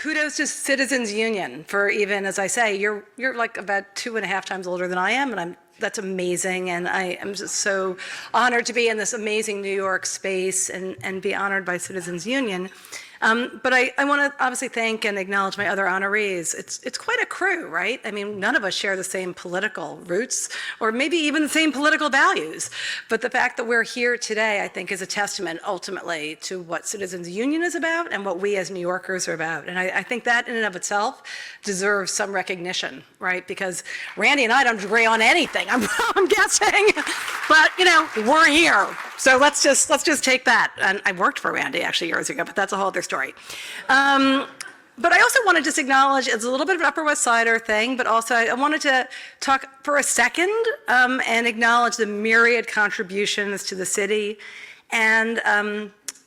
Kudos to Citizens Union for even, as I say, you're like about 2.5 times older than I am, and that's amazing, and I am just so honored to be in this amazing New York space and be honored by Citizens Union. But I want to obviously thank and acknowledge my other honorees. It's quite a crew, right? I mean, none of us share the same political roots or maybe even the same political values. But the fact that we're here today, I think, is a testament ultimately to what Citizens Union is about and what we as New Yorkers are about. And I think that in and of itself deserves some recognition, right? Because Randy and I don't agree on anything, I'm guessing. But, you know, we're here. So let's just take that. And I worked for Randy actually years ago, but that's a whole other story. But I also want to just acknowledge, it's a little bit of an Upper West Sider thing, but also I wanted to talk for a second and acknowledge the myriad contributions to the city and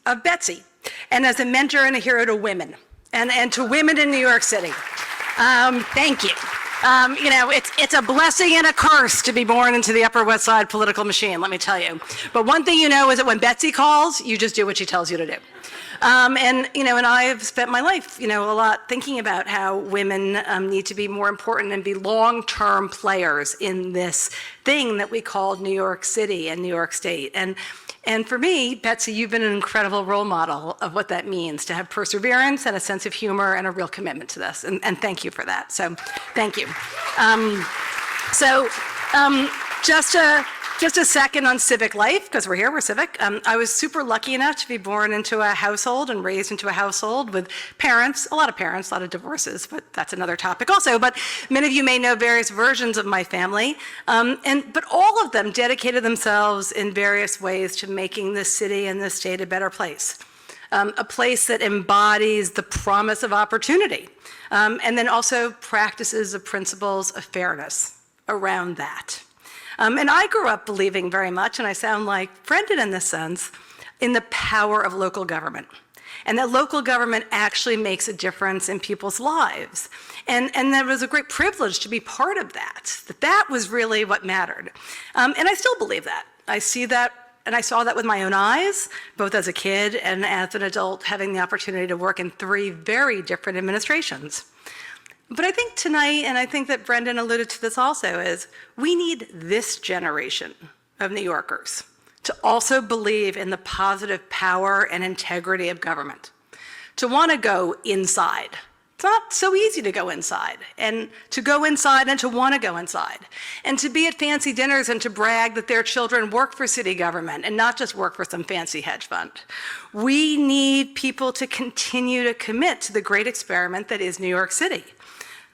of Betsy, and as a mentor and a hero to women, and to women in New York City. Thank you. You know, it's a blessing and a curse to be born into the Upper West Side political machine, let me tell you. But one thing you know is that when Betsy calls, you just do what she tells you to do. And, you know, and I have spent my life, you know, a lot thinking about how women need to be more important and be long-term players in this thing that we call New York City and New York State. And for me, Betsy, you've been an incredible role model of what that means to have perseverance and a sense of humor and a real commitment to this. And thank you for that. So thank you. Just a second on civic life, because we're here, we're civic. I was super lucky enough to be born into a household and raised into a household with parents, a lot of divorces, but that's another topic also. But many of you may know various versions of my family, but all of them dedicated themselves in various ways to making this city and this state a better place. A place that embodies the promise of opportunity, and then also practices the principles of fairness around that. And I grew up believing very much, and I sound like Brendan in this sense, in the power of local government. And that local government actually makes a difference in people's lives. And that was a great privilege to be part of that. That was really what mattered. And I still believe that. I see that, and I saw that with my own eyes, both as a kid and as an adult, having the opportunity to work in 3 very different administrations. But I think tonight, and I think that Brendan alluded to this also, is we need this generation of New Yorkers to also believe in the positive power and integrity of government, to want to go inside. It's not so easy to go inside, and to want to go inside, and to be at fancy dinners and to brag that their children work for city government and not just work for some fancy hedge fund. We need people to continue to commit to the great experiment that is New York City.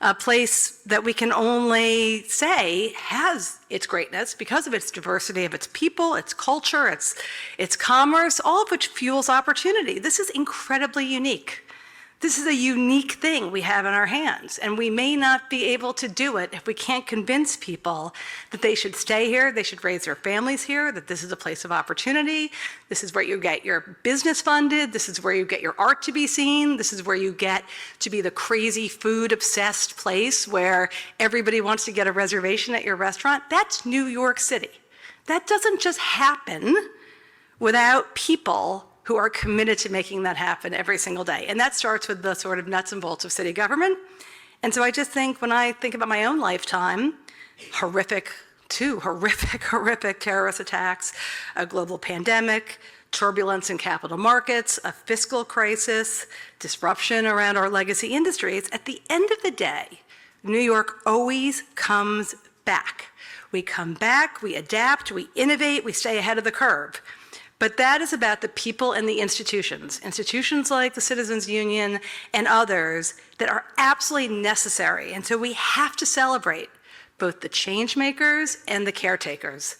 A place that we can only say has its greatness because of its diversity of its people, its culture, its commerce, all of which fuels opportunity. This is incredibly unique. This is a unique thing we have in our hands, and we may not be able to do it if we can't convince people that they should stay here, they should raise their families here, that this is a place of opportunity, this is where you get your business funded, this is where you get your art to be seen, this is where you get to be the crazy food-obsessed place where everybody wants to get a reservation at your restaurant. That's New York City. That doesn't just happen without people who are committed to making that happen every single day. And that starts with the sort of nuts and bolts of city government. And so I just think when I think about my own lifetime, horrific terrorist attacks, a global pandemic, turbulence in capital markets, a fiscal crisis, disruption around our legacy industries, at the end of the day, New York always comes back. We come back, we adapt, we innovate, we stay ahead of the curve. But that is about the people and the institutions like the Citizens Union and others that are absolutely necessary. And so we have to celebrate both the change makers and the caretakers.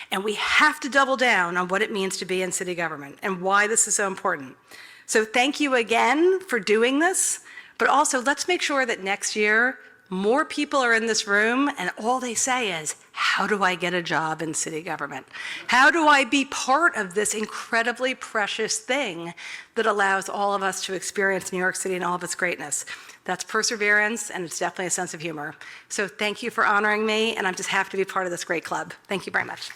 And we have to double down on what it means to be in city government and why this is so important. So thank you again for doing this, but also let's make sure that next year more people are in this room and all they say is, how do I get a job in city government? How do I be part of this incredibly precious thing that allows all of us to experience New York City and all of its greatness? That's perseverance, and it's definitely a sense of humor. So thank you for honoring me, and I'm just happy to be part of this great club. Thank you very much.